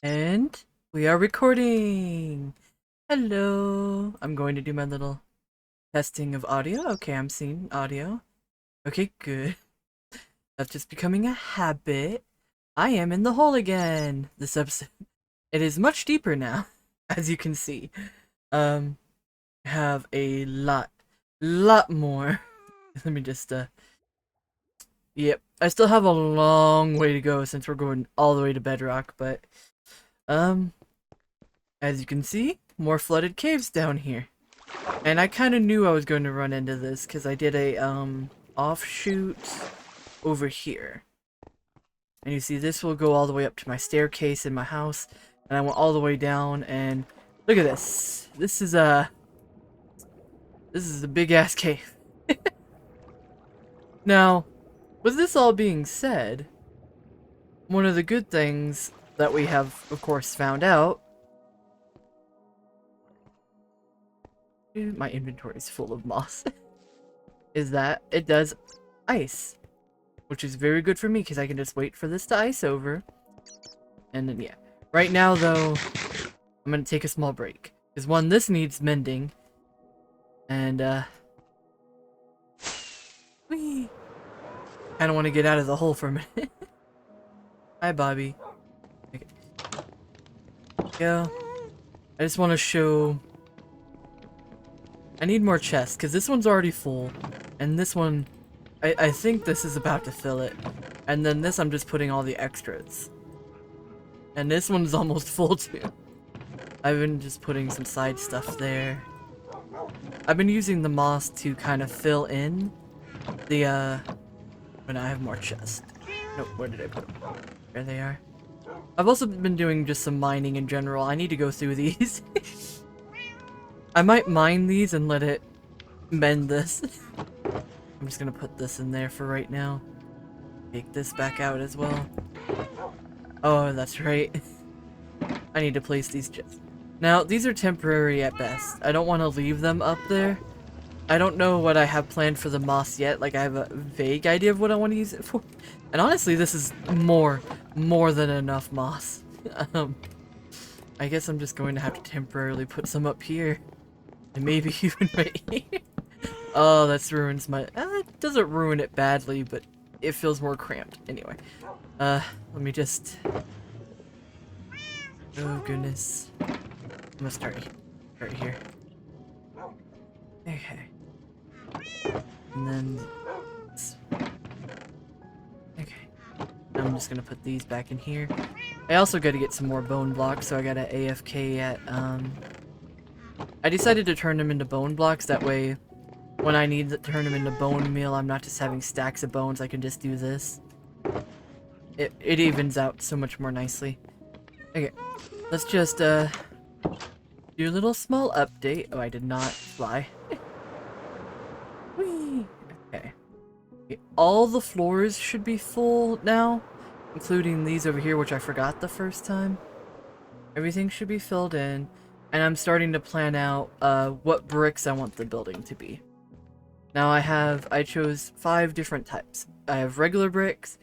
And we are recording. Hello. I'm going to do my little testing of audio. Okay, I'm seeing audio. Okay, good. That's just becoming a habit. I am in the hole again. This episode. It is much deeper now, as you can see. Um, have a lot more. Let me just, yep. I still have a long way to go since we're going all the way to bedrock, but, um, as you can see, more flooded caves down here. And I kind of knew I was going to run into this because I did a offshoot over here. And you see this will go all the way up to my staircase in my house, and I went all the way down and look at this. This is a big ass cave. Now, with this all being said, one of the good things that we have of course found out, my inventory is full of moss, is that it does ice. Which is very good for me because I can just wait for this to ice over. And then, yeah. Right now, though, I'm going to take a small break. Because one, this needs mending. And, whee! I don't want to get out of the hole for a minute. Hi, Bobby. Okay. Go. I just want to show... I need more chests, because this one's already full. And this one... I think this is about to fill it. And then this I'm just putting all the extras. And this one's almost full too. I've been just putting some side stuff there. I've been using the moss to kind of fill in the, when I have more chests. Nope, where did I put them? There they are. I've also been doing just some mining in general. I need to go through these. I might mine these and let it mend this. I'm just gonna put this in there for right now. Take this back out as well. Oh, that's right. I need to place these chests. Now, these are temporary at best. I don't want to leave them up there. I don't know what I have planned for the moss yet. Like, I have a vague idea of what I want to use it for. And honestly, this is more than enough moss. I guess I'm just going to have to temporarily put some up here. And maybe even right here. Oh, that ruins my... it doesn't ruin it badly, but it feels more cramped. Anyway. Let me just... Oh, goodness. I'm gonna start here. Okay. And then... Okay. I'm just gonna put these back in here. I also gotta get some more bone blocks, so I got an AFK at, I decided to turn them into bone blocks, that way... When I need to turn them into bone meal, I'm not just having stacks of bones, I can just do this. It evens out so much more nicely. Okay, let's just, do a little small update. Oh, I did not fly. Whee! Okay. All the floors should be full now, including these over here, which I forgot the first time. Everything should be filled in, and I'm starting to plan out, what bricks I want the building to be. Now I chose 5 different types. I have regular bricks,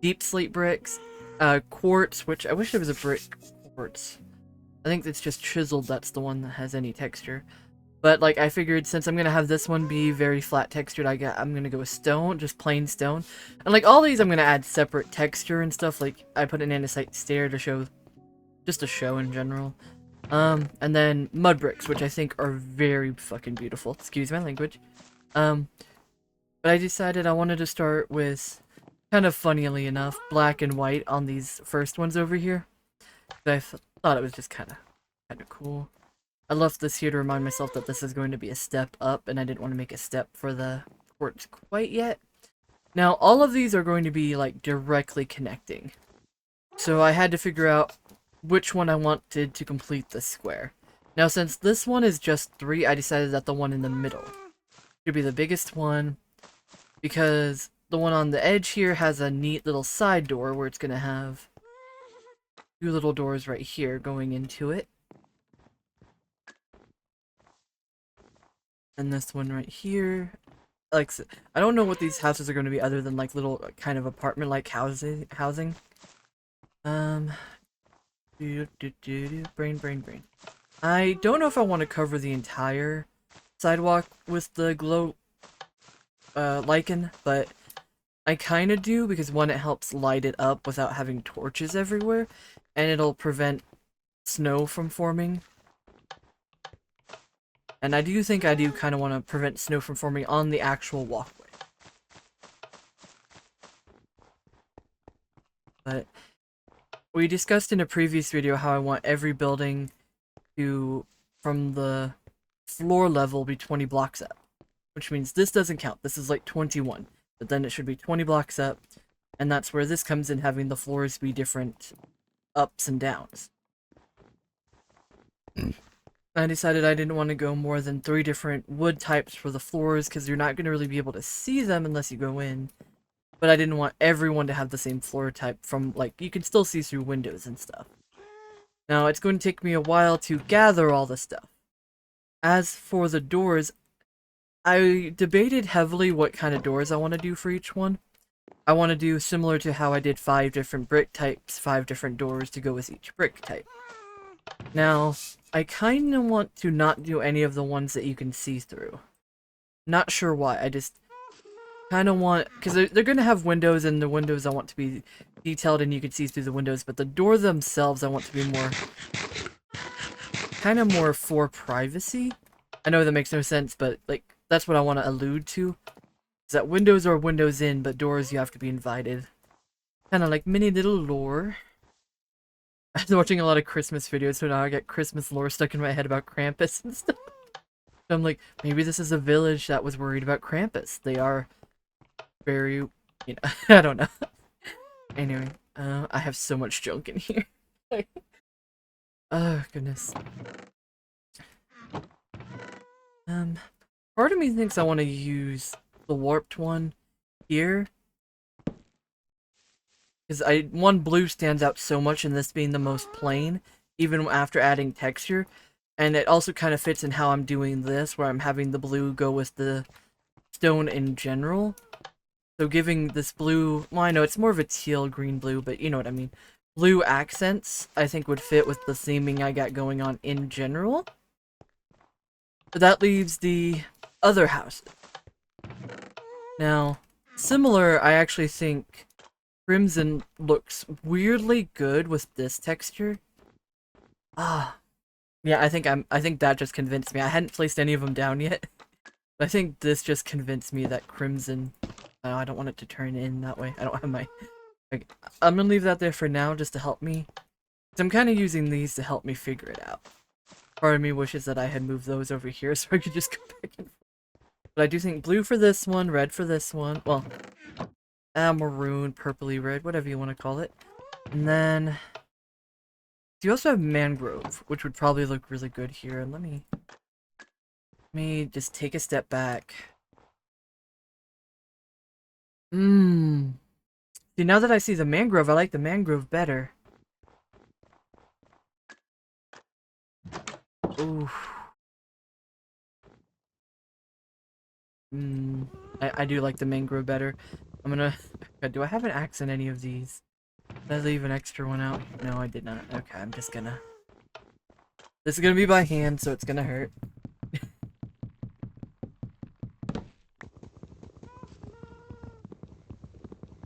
deep slate bricks, quartz, which I wish it was a brick quartz. I think it's just chiseled, that's the one that has any texture. But like I figured since I'm gonna have this one be very flat textured, I'm gonna go with stone, just plain stone. And like all these I'm gonna add separate texture and stuff, like I put an andesite stair to show, just a show in general. And then mud bricks, which I think are very fucking beautiful. Excuse my language. But I decided I wanted to start with, kind of funnily enough, black and white on these first ones over here. I thought it was just kind of cool. I left this here to remind myself that this is going to be a step up, and I didn't want to make a step for the quartz quite yet. Now, all of these are going to be, like, directly connecting. So I had to figure out which one I wanted to complete the square. Now, since this one is just 3, I decided that the one in the middle should be the biggest one, because the one on the edge here has a neat little side door where it's going to have 2 little doors right here going into it. And this one right here. Like, I don't know what these houses are going to be other than like little kind of apartment-like housing. Brain. I don't know if I want to cover the entire sidewalk with the glow lichen, but I kind of do because one, it helps light it up without having torches everywhere, and it'll prevent snow from forming. And I do think I do kind of want to prevent snow from forming on the actual walkway. But we discussed in a previous video how I want every building to, from the floor level, be 20 blocks up. Which means this doesn't count. This is like 21. But then it should be 20 blocks up. And that's where this comes in, having the floors be different ups and downs. I decided I didn't want to go more than 3 different wood types for the floors, because you're not going to really be able to see them unless you go in. But I didn't want everyone to have the same floor type from, like, you can still see through windows and stuff. Now, it's going to take me a while to gather all the stuff. As for the doors, I debated heavily what kind of doors I want to do for each one. I want to do similar to how I did 5 different brick types, 5 different doors to go with each brick type. Now, I kind of want to not do any of the ones that you can see through. Not sure why, I just kind of want, because they're going to have windows, and the windows I want to be detailed and you can see through the windows, but the door themselves I want to be more, kind of more for privacy. I know that makes no sense, but like, that's what I want to allude to. Is that windows are windows in, but doors you have to be invited. Kind of like mini little lore. I was watching a lot of Christmas videos, so now I get Christmas lore stuck in my head about Krampus and stuff. So I'm like, maybe this is a village that was worried about Krampus. They are very, you know, I don't know. Anyway, I have so much junk in here. Oh, goodness. Part of me thinks I want to use the warped one here. Because one blue stands out so much in this being the most plain, even after adding texture. And it also kind of fits in how I'm doing this, where I'm having the blue go with the stone in general. So giving this blue, well, I know it's more of a teal green blue, but you know what I mean. Blue accents, I think, would fit with the theming I got going on in general. But that leaves the other houses. Now, similar, I actually think Crimson looks weirdly good with this texture. Yeah, I think that just convinced me. I hadn't placed any of them down yet. But I think this just convinced me that Crimson, I don't want it to turn in that way. I don't have my, like, I'm gonna leave that there for now just to help me. I'm kind of using these to help me figure it out. Part of me wishes that I had moved those over here so I could just go back and forth. But I do think blue for this one, red for this one. Well, maroon, purpley red, whatever you want to call it. And then you also have mangrove, which would probably look really good here. And let me just take a step back. See, now that I see the mangrove, I like the mangrove better. Ooh. I do like the mangrove better. I'm gonna... Do I have an axe in any of these? Did I leave an extra one out? No, I did not. Okay, I'm just gonna... This is gonna be by hand, so it's gonna hurt.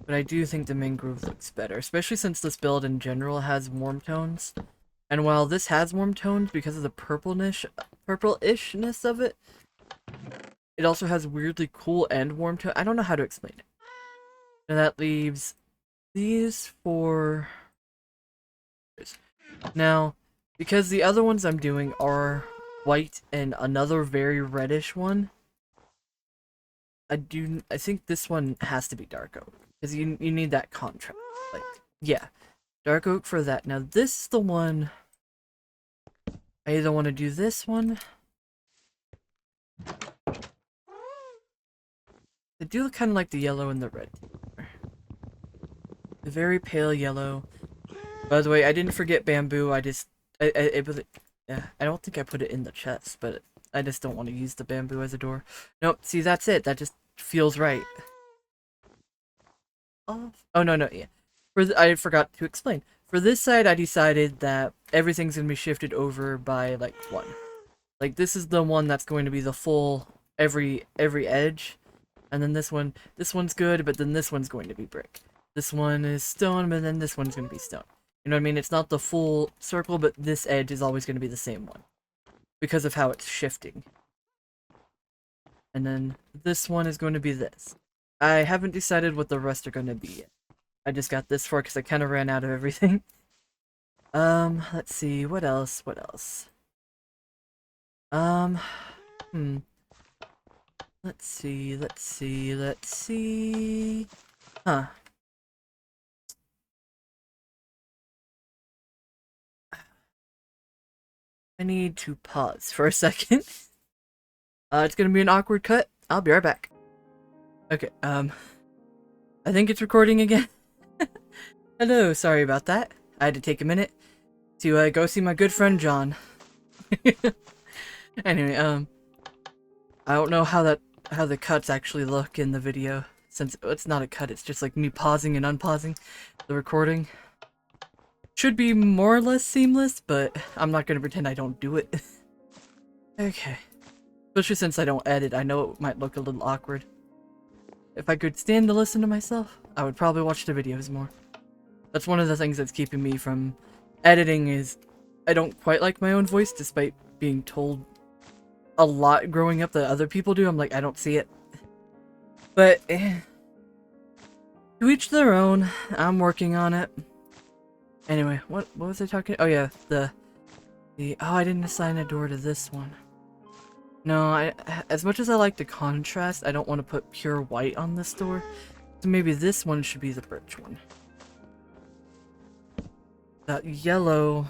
But I do think the mangrove looks better, especially since this build in general has warm tones. And while this has warm tones because of the purple-ishness of it, it also has weirdly cool and warm tone. I don't know how to explain it. And that leaves these for... Now, because the other ones I'm doing are white and another very reddish one, I think this one has to be dark oak. Because you need that contrast. Like, yeah. Dark oak for that. Now this is the one... I either want to do this one... They do look kind of like the yellow and the red. The very pale yellow. By the way, I didn't forget bamboo. I don't think I put it in the chest, but I just don't want to use the bamboo as a door. Nope, see, that's it. That just feels right. Oh no, yeah. I forgot to explain. For this side, I decided that everything's gonna be shifted over by like 1. Like this is the one that's going to be the full every edge, and then this one's good, but then this one's going to be brick. This one is stone, but then this one's gonna be stone. You know what I mean? It's not the full circle, but this edge is always going to be the same one because of how it's shifting. And then this one is going to be this. I haven't decided what the rest are going to be yet. I just got this for because I kind of ran out of everything. Let's see, what else? Let's see. Huh. I need to pause for a second. It's gonna be an awkward cut. I'll be right back. Okay, I think it's recording again. Hello, sorry about that. I had to take a minute to go see my good friend John. Anyway, I don't know how the cuts actually look in the video, since it's not a cut, it's just like me pausing and unpausing the recording. Should be more or less seamless, but I'm not gonna pretend I don't do it. Okay. Especially since I don't edit, I know it might look a little awkward. If I could stand to listen to myself, I would probably watch the videos more. That's one of the things that's keeping me from editing is I don't quite like my own voice despite being told a lot growing up that other people do. I'm like, I don't see it. But, to each their own. I'm working on it. Anyway, what was I talking? Oh yeah, oh, I didn't assign a door to this one. No, as much as I like the contrast, I don't want to put pure white on this door. So maybe this one should be the birch one. That yellow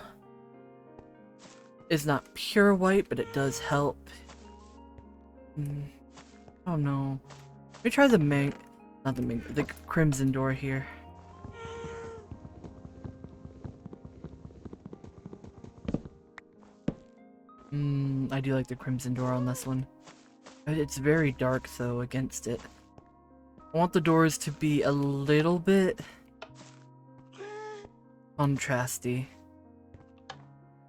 is not pure white, but it does help. Oh no. Let me try the crimson door here. I do like the crimson door on this one. It's very dark though against it. I want the doors to be a little bit contrasty.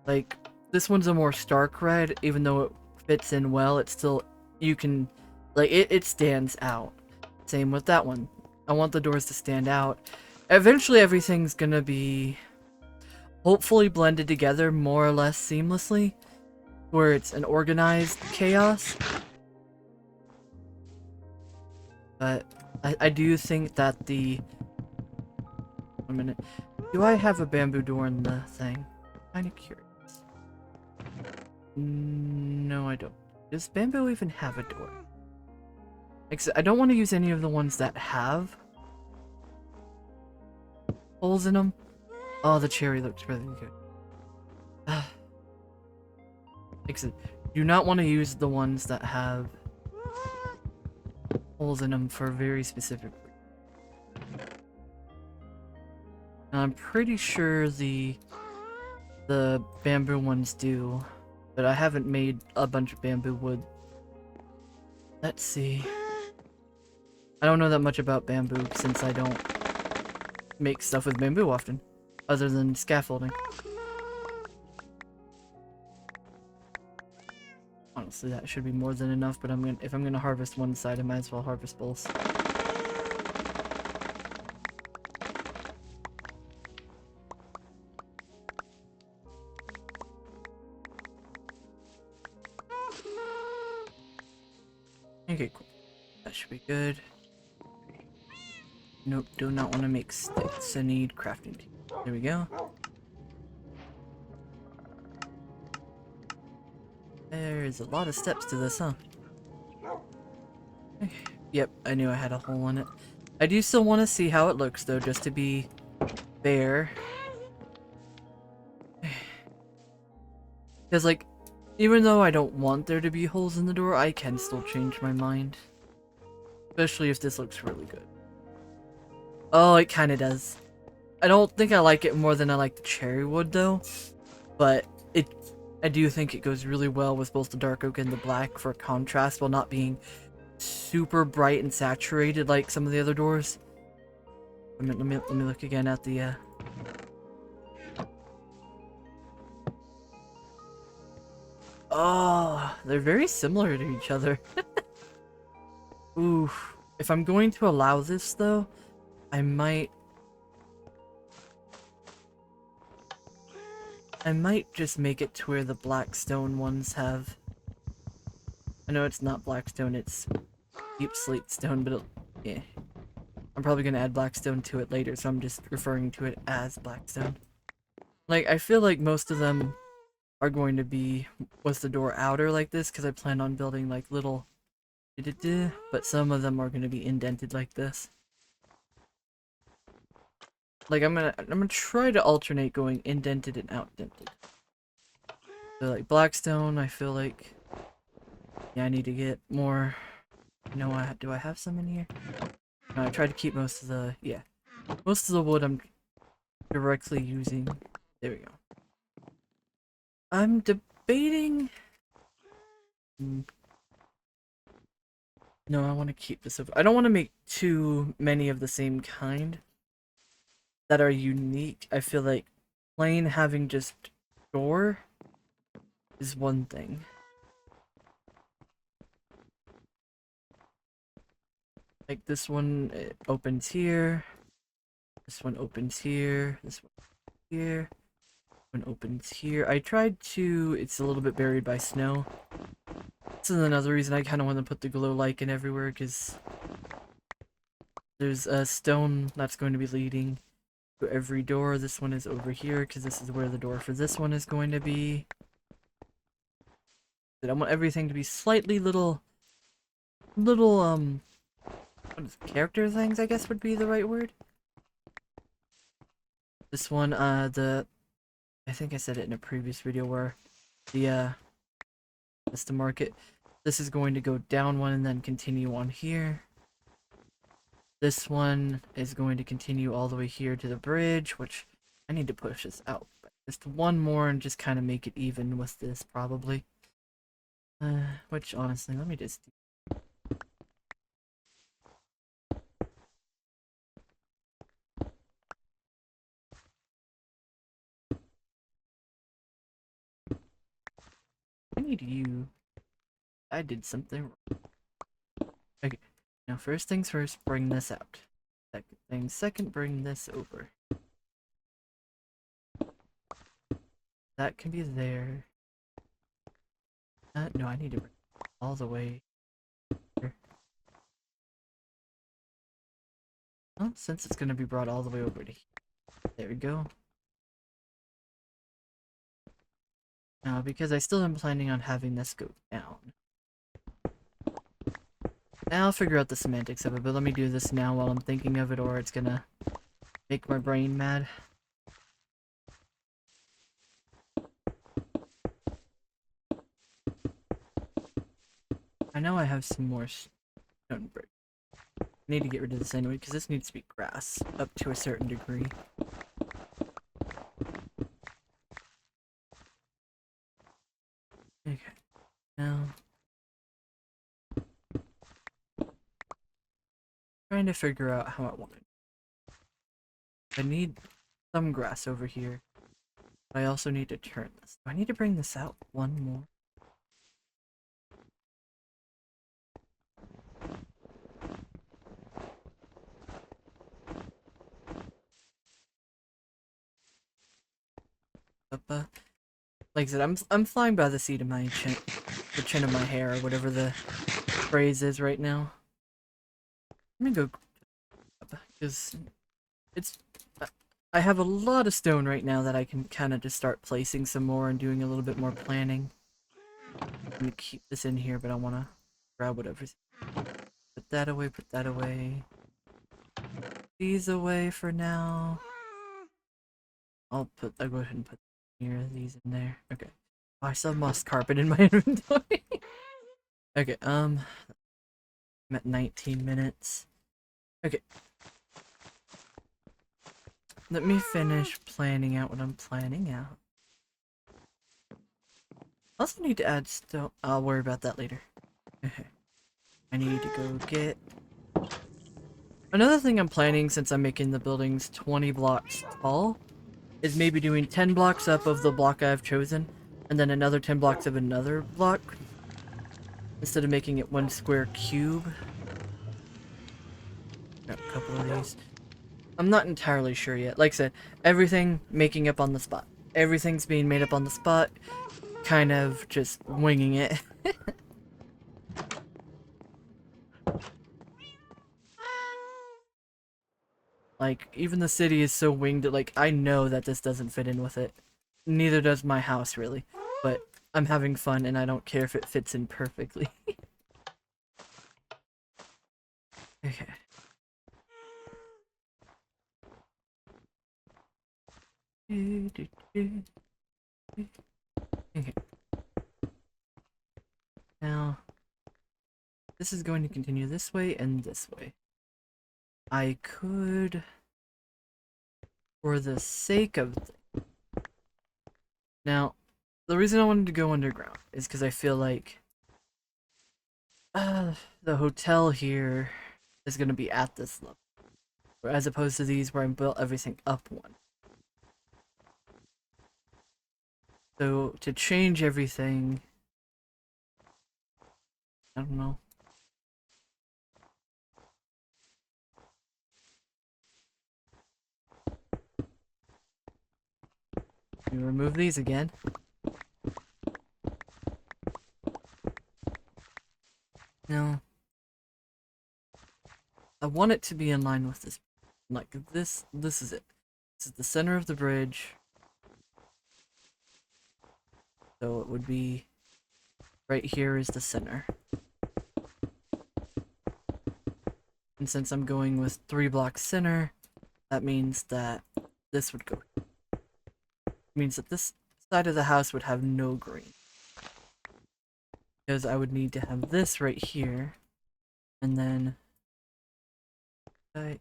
Like, this one's a more stark red, even though it fits in well, it's still, you can, like, it stands out. Same with that one. I want the doors to stand out. Eventually everything's gonna be hopefully blended together more or less seamlessly, where it's an organized chaos. But I do think that one minute. Do I have a bamboo door in the thing? Kinda curious. No, I don't. Does bamboo even have a door? I don't want to use any of the ones that have holes in them. Oh, the cherry looks really good. Do not want to use the ones that have holes in them for very specific reasons. I'm pretty sure the bamboo ones do, but I haven't made a bunch of bamboo wood. Let's see. I don't know that much about bamboo since I don't make stuff with bamboo often, other than scaffolding. Honestly, that should be more than enough, but if I'm gonna harvest one side, I might as well harvest both. Okay, cool. That should be good. Nope, do not want to make sticks. I need crafting table. There we go. There's a lot of steps to this, huh? Yep, I knew I had a hole in it. I do still want to see how it looks, though, just to be fair. Because, like, even though I don't want there to be holes in the door, I can still change my mind. Especially if this looks really good. Oh, it kind of does. I don't think I like it more than I like the cherry wood, though. But I do think it goes really well with both the dark oak and the black for contrast while not being super bright and saturated like some of the other doors. Let me look again at the Oh, they're very similar to each other. Ooh, if I'm going to allow this though, I might just make it to where the blackstone ones have. I know it's not blackstone, it's deep slate stone, but yeah. I'm probably gonna add blackstone to it later, so I'm just referring to it as blackstone. Like, I feel like most of them are going to be with the door outer like this, because I plan on building like little but some of them are going to be indented like this. Like, I'm gonna try to alternate going indented and outdented. So like blackstone, I feel like, yeah, I need to get more. You know, do I have some in here? No, I tried to keep most of the, yeah, most of the wood I'm directly using. There we go. I'm debating. No, I want to keep this. I don't want to make too many of the same kind that are unique. I feel like plain having just door is one thing. Like this one, it opens here. This one opens here. This one here. This one opens here. I tried to. It's a little bit buried by snow. This is another reason I kind of want to put the glow lichen everywhere, because there's a stone that's going to be leading to every door. This one is over here because this is where the door for this one is going to be. But I want everything to be slightly little character things, I guess would be the right word. This one, I think I said it in a previous video where that's the market. This is going to go down one and then continue on here. This one is going to continue all the way here to the bridge, which I need to push this out. But just one more and just kind of make it even with this, probably. Which, honestly, let me just... I need you. I did something wrong. Okay, now first things first, bring this out. Second thing second, bring this over. That can be there. No, I need to bring it all the way here. Well, since it's going to be brought all the way over to here. There we go. Now, because I still am planning on having this go down. Now I'll figure out the semantics of it, but let me do this now while I'm thinking of it, or it's gonna make my brain mad. I know I have some more stone brick. I need to get rid of this anyway, because this needs to be grass, up to a certain degree. Okay, now... trying to figure out how I want it. I need some grass over here, but I also need to turn this. Do I need to bring this out one more? Like I said, I'm flying by the seat of my chin, the chin of my hair, or whatever the phrase is right now. Let me go, because it's... I have a lot of stone right now that I can kind of just start placing some more and doing a little bit more planning. I'm gonna keep this in here, but I want to grab whatever's... Put that away, put that away. These away for now. I'll go ahead and put these in there. Okay. Oh, I still have moss carpet in my inventory. Okay, I'm at 19 minutes. Okay. Let me finish planning out what I'm planning out. I also need to add stone. I'll worry about that later. I need to go get... Another thing I'm planning, since I'm making the buildings 20 blocks tall, is maybe doing 10 blocks up of the block I've chosen, and then another 10 blocks of another block, instead of making it one square cube. Got a couple of these. I'm not entirely sure yet. Like I said, everything making up on the spot. Everything's being made up on the spot, kind of just winging it. Like, even the city is so winged that, like, I know that this doesn't fit in with it. Neither does my house, really. But I'm having fun, and I don't care if it fits in perfectly. Okay. Okay. Now, this is going to continue this way and this way. I could, for the sake of... Now, the reason I wanted to go underground is because I feel like the hotel here is going to be at this level, as opposed to these where I built everything up one. So, to change everything... I don't know. We remove these again. No. I want it to be in line with this. Like, this is it. This is the center of the bridge. So it would be... right here is the center. And since I'm going with 3 blocks center, that means that this would go. It means that this side of the house would have no green. Because I would need to have this right here, and then... like,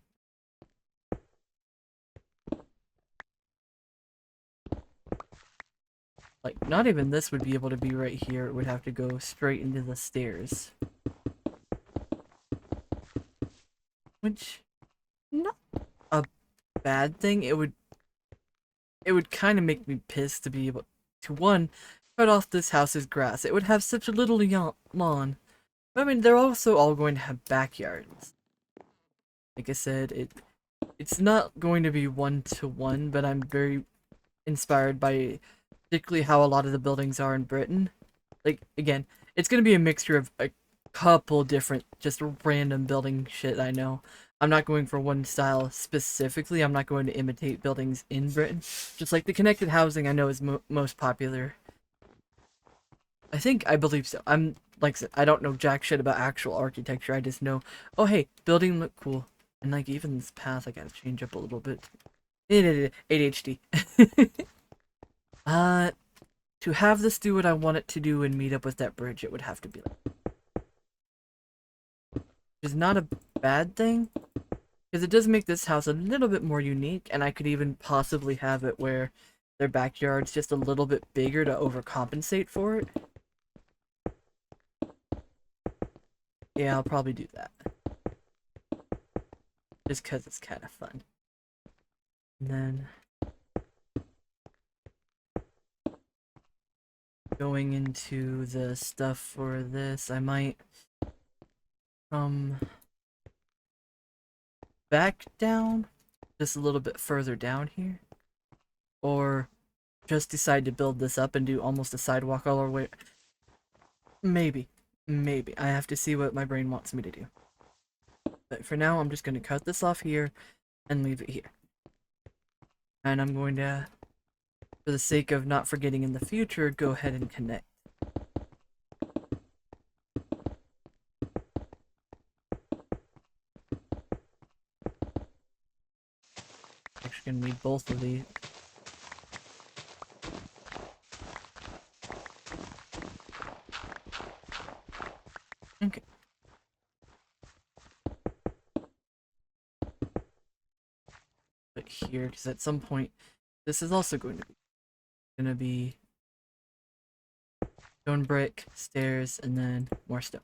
not even this would be able to be right here, it would have to go straight into the stairs. Which, not a bad thing. It would kind of make me pissed to be able to, one, cut off this house's grass. It would have such a little lawn. I mean, they're also all going to have backyards. Like I said, it's not going to be one-to-one, but I'm very inspired by particularly how a lot of the buildings are in Britain. Like, again, it's going to be a mixture of a couple different, just random building shit, I know. I'm not going for one style specifically. I'm not going to imitate buildings in Britain. Just like the connected housing I know is most popular. I believe so. I'm, like I said, I don't know jack shit about actual architecture. I just know, oh hey, building look cool. And like even this path I gotta change up a little bit. ADHD. To have this do what I want it to do and meet up with that bridge, it would have to be like... which is not a bad thing, because it does make this house a little bit more unique, and I could even possibly have it where their backyard's just a little bit bigger to overcompensate for it. Yeah, I'll probably do that. Just because it's kind of fun. And then... going into the stuff for this, I might come back down just a little bit further down here, or just decide to build this up and do almost a sidewalk all the way. Maybe I have to see what my brain wants me to do, but for now I'm just going to cut this off here and leave it here, and I'm going to, for the sake of not forgetting in the future, go ahead and connect. Actually gonna need both of these. Okay. But here, because at some point, this is also going to be stone brick, stairs, and then more stone.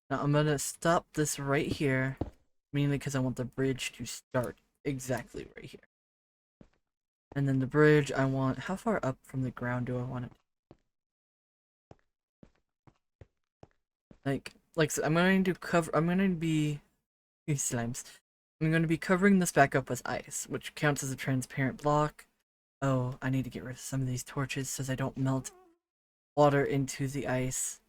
Now I'm gonna stop this right here, mainly because I want the bridge to start. exactly right here. And then the bridge, I want... How far up from the ground do I want it? Like so I'm going to cover... I'm going to be... These slimes. I'm going to be covering this back up with ice, which counts as a transparent block. Oh, I need to get rid of some of these torches so they don't melt water into the ice.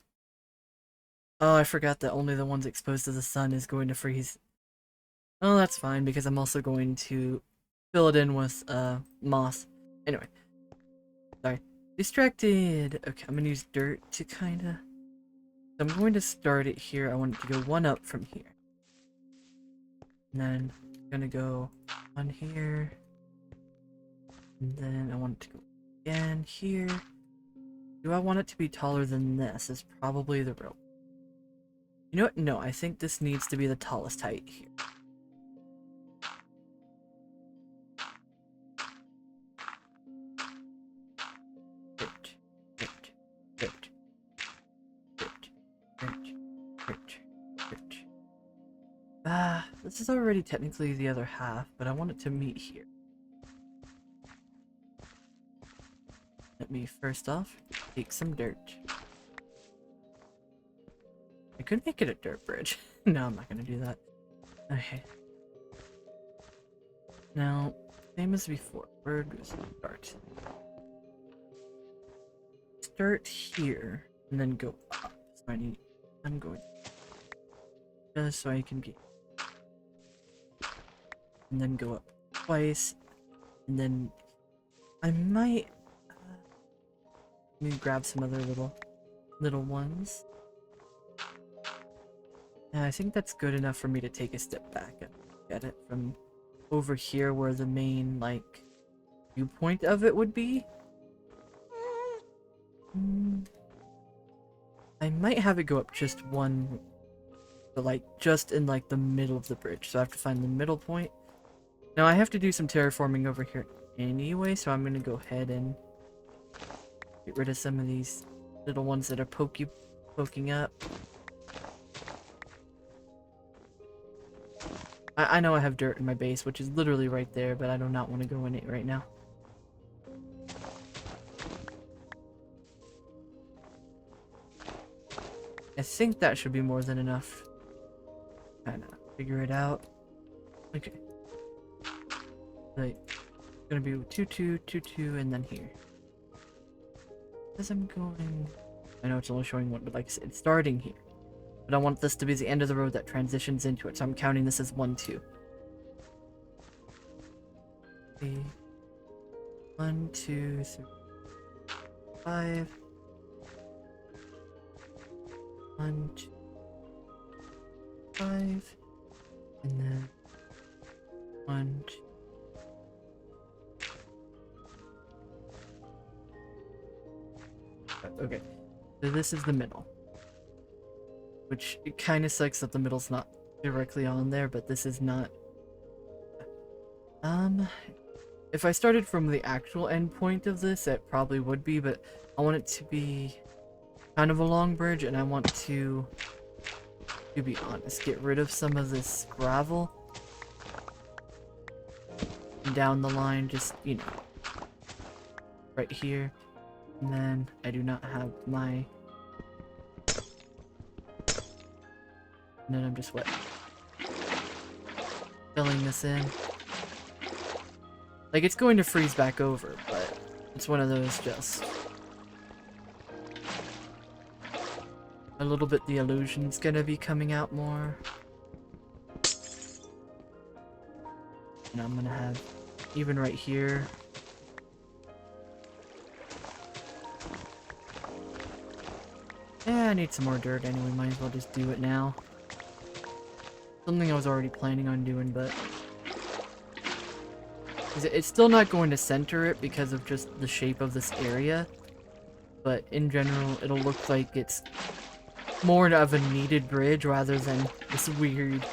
Oh, I forgot that only the ones exposed to the sun is going to freeze. Oh, that's fine, because I'm also going to fill it in with, moss. Anyway. Sorry. Distracted! Okay, I'm gonna use dirt to kinda... So I'm going to start it here. I want it to go one up from here. And then I'm gonna go on here. And then I want it to go again here. Do I want it to be taller than this? Is probably the real... You know what? No, I think this needs to be the tallest height here. This is already technically the other half, but I want it to meet here. Let me first off take some dirt. I could make it a dirt bridge. No, I'm not gonna do that. Okay. Now, same as before. Where do we start? Start here, and then go up. So I'm going just so I can get... And then go up twice, and then I might let me grab some other little ones. Yeah, I think that's good enough for me to take a step back and get it from over here where the main, like, viewpoint of it would be. I might have it go up just one, but like just in like the middle of the bridge, so I have to find the middle point. Now I have to do some terraforming over here anyway, so I'm gonna go ahead and get rid of some of these little ones that are poking up. I know I have dirt in my base, which is literally right there, but I do not want to go in it right now. I think that should be more than enough. Kinda figure it out. Okay. Like, it's gonna be 2, 2, 2, 2, and then here. As I'm going... I know it's only showing one, but like I said, it's starting here. But I want this to be the end of the road that transitions into it, so I'm counting this as 1, 2. Okay. 1, 2, 3, 5. 1, 2, 5. And then 1, 2. Okay, so this is the middle. Which, it kind of sucks that the middle's not directly on there, but this is not... If I started from the actual end point of this, it probably would be, but I want it to be kind of a long bridge, and I want to be honest, get rid of some of this gravel. And down the line, just, you know, right here. And then I do not have my... And then I'm just filling this in. Like, it's going to freeze back over, but it's one of those just... A little bit the illusion's gonna be coming out more. And I'm gonna have, even right here... Yeah, I need some more dirt anyway, might as well just do it now. Something I was already planning on doing, but... It's still not going to center it because of just the shape of this area. But in general, it'll look like it's more of a needed bridge rather than this weird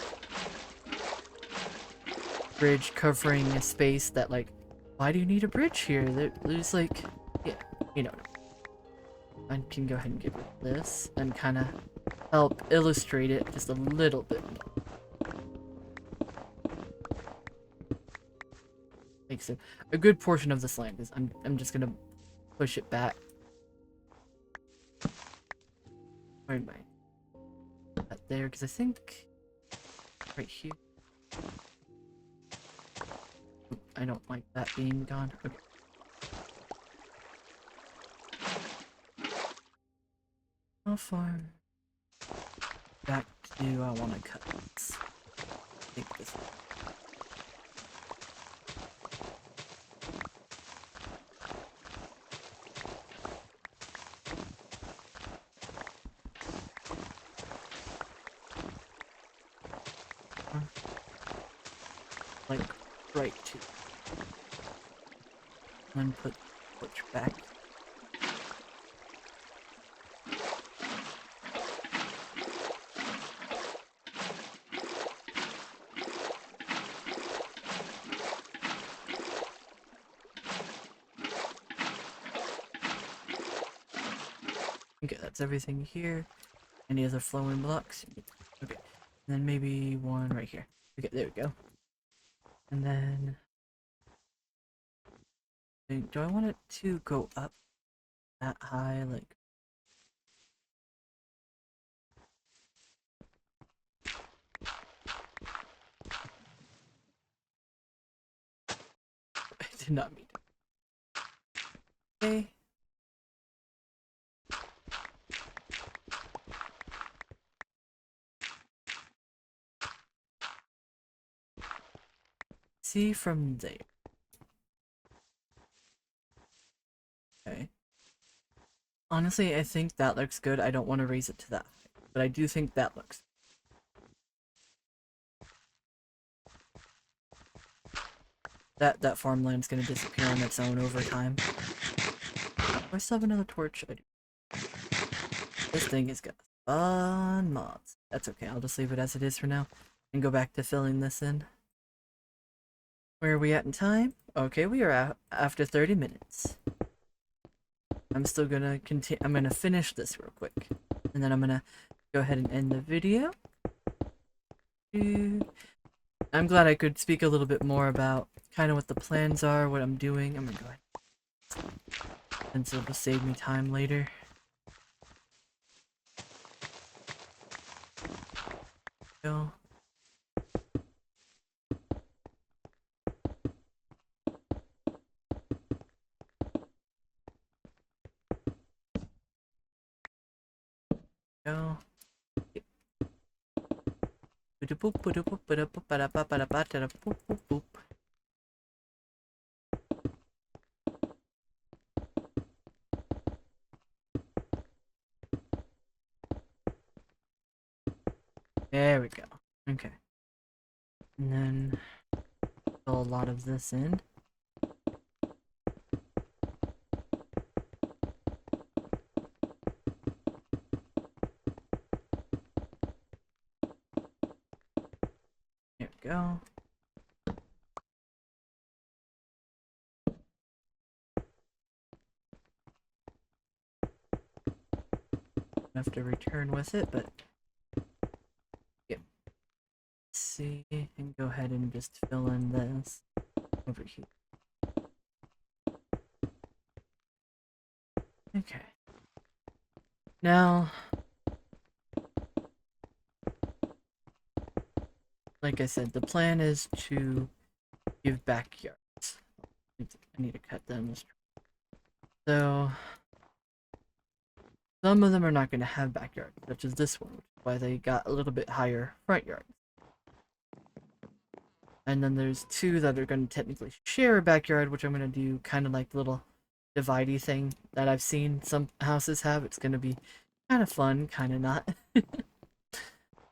bridge covering a space that, like, why do you need a bridge here? There's like, yeah, you know. I can go ahead and get rid of this and kind of help illustrate it just a little bit. like so a good portion of this land is I'm just gonna push it back. Where am I? That there, because I think right here. Oop, I don't like that being gone. Okay. How far back do I want to cut this? I think this. Like right to. And then push back. Okay, that's everything here. Any other flowing blocks? Okay. And then maybe one right here. Okay, there we go. And then do I want it to go up that high? Like I did not mean to. Okay. See from there. Okay. Honestly, I think that looks good. I don't want to raise it to that height, but I do think that looks. That farmland's gonna disappear on its own over time. Do I still have another torch? I do. This thing has got fun mods. That's okay. I'll just leave it as it is for now and go back to filling this in. Where are we at in time? Okay, we are at after 30 minutes. I'm still gonna continue. I'm gonna finish this real quick, and then I'm gonna go ahead and end the video. I'm glad I could speak a little bit more about kind of what the plans are, what I'm doing. I'm gonna go ahead, since it'll save me time later. Go. Go. There we go. Okay. And then fill a lot of this in. There we go. I have to return with it, but yep. Let's see, and go ahead and just fill in this over here. Okay. Now, like I said, the plan is to give backyards. I need to cut them. So, some of them are not going to have backyards, such as this one, which is why they got a little bit higher front yards. And then there's two that are going to technically share a backyard, which I'm going to do kind of like the little dividey thing that I've seen some houses have. It's going to be kind of fun, kind of not.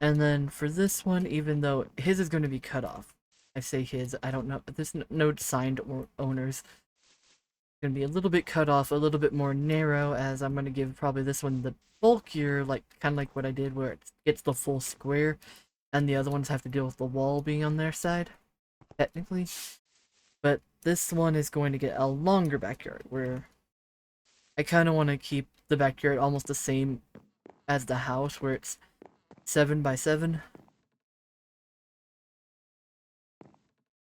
And then for this one, even though his is going to be cut off, I say his, I don't know, but there's no signed owners. It's going to be a little bit cut off, a little bit more narrow, as I'm going to give probably this one the bulkier, like kind of like what I did where it gets the full square, and the other ones have to deal with the wall being on their side, technically. But this one is going to get a longer backyard, where I kind of want to keep the backyard almost the same as the house, where it's 7 by 7.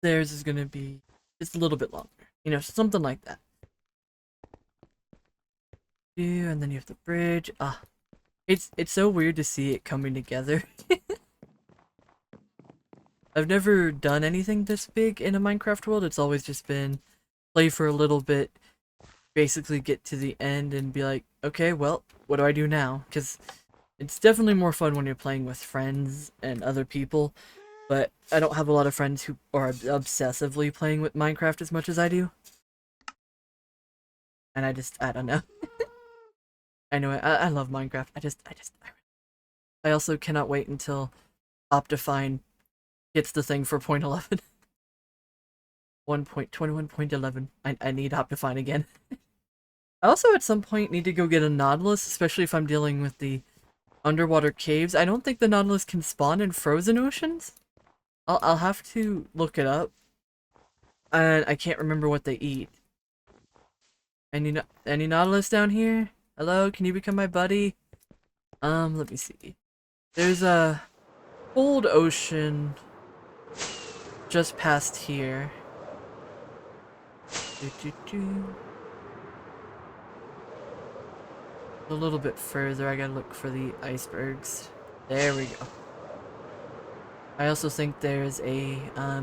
Theirs is going to be just a little bit longer. You know, something like that. And then you have the bridge. It's so weird to see it coming together. I've never done anything this big in a Minecraft world. It's always just been play for a little bit, basically get to the end and be like, okay, well, what do I do now? Because it's definitely more fun when you're playing with friends and other people, but I don't have a lot of friends who are obsessively playing with Minecraft as much as I do. And I don't know. I know, I love Minecraft. I also cannot wait until Optifine gets the thing for point 11. 1.21.11. I need Optifine again. I also at some point need to go get a Nautilus, especially if I'm dealing with the underwater caves. I don't think the Nautilus can spawn in frozen oceans. I'll have to look it up. And I can't remember what they eat. Any Nautilus down here? Hello, can you become my buddy? Let me see. There's a cold ocean just past here. A little bit further, I gotta look for the icebergs. There we go. I also think there's a, I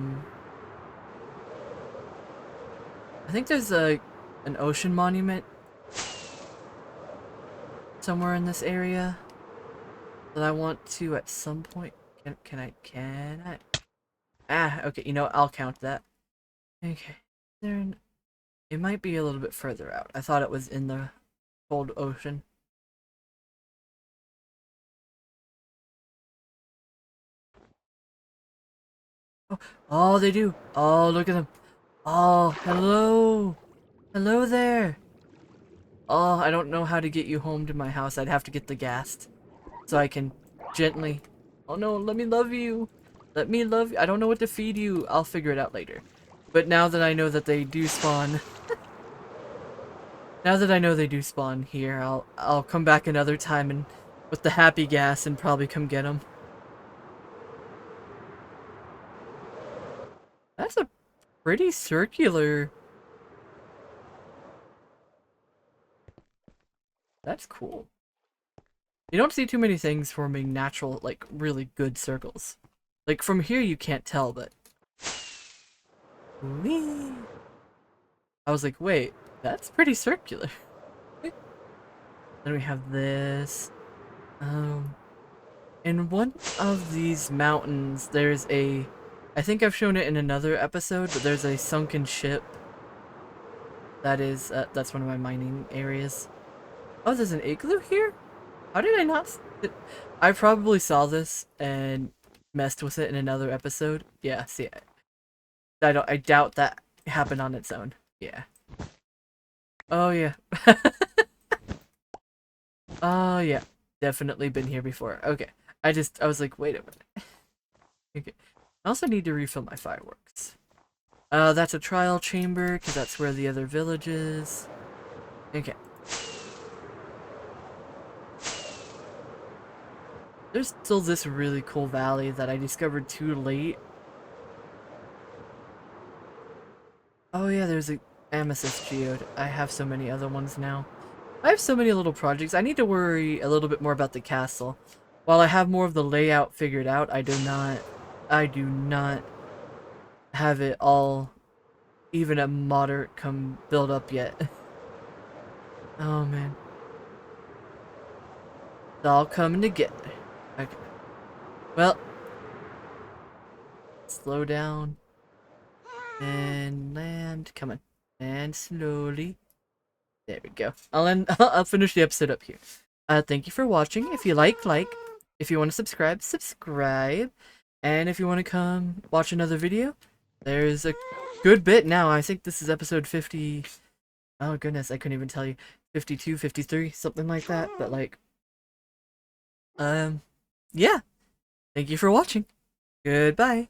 think there's an ocean monument somewhere in this area that I want to at some point. Can I? Ah, okay, you know what, I'll count that. Okay, it might be a little bit further out. I thought it was in the cold ocean. Oh, they do. Oh, look at them. Oh, hello. Hello there. Oh, I don't know how to get you home to my house. I'd have to get the ghast. So I can gently... Oh no, let me love you. Let me love you. I don't know what to feed you. I'll figure it out later. But now that I know that they do spawn... now that I know they do spawn here, I'll come back another time and with the happy gas and probably come get them. That's a pretty circular... That's cool. You don't see too many things forming natural, like, really good circles. Like, from here you can't tell, but... Whee! I was like, wait, that's pretty circular. Then we have this. In one of these mountains, there's a... I think I've shown it in another episode, but there's a sunken ship. That is, that's one of my mining areas. Oh, there's an igloo here? How did I not... I probably saw this and messed with it in another episode. Yeah, see, I doubt that happened on its own. Yeah. Oh, yeah. Oh, yeah. Definitely been here before. Okay. I was like, wait a minute. Okay. I also need to refill my fireworks. That's a trial chamber, because that's where the other village is. Okay. There's still this really cool valley that I discovered too late. Oh yeah, there's a amethyst geode. I have so many other ones now. I have so many little projects. I need to worry a little bit more about the castle. While I have more of the layout figured out, I do not have it all even a moderate build up yet. Oh man. It's all coming together. Okay. Well, slow down and land. Come on, and slowly. There we go. I'll finish the episode up here. Thank you for watching. If you like. If you want to subscribe, subscribe. And if you want to come watch another video, there's a good bit now. I think this is episode 50. Oh goodness, I couldn't even tell you. 52, 53, something like that. But like, yeah. Thank you for watching. Goodbye.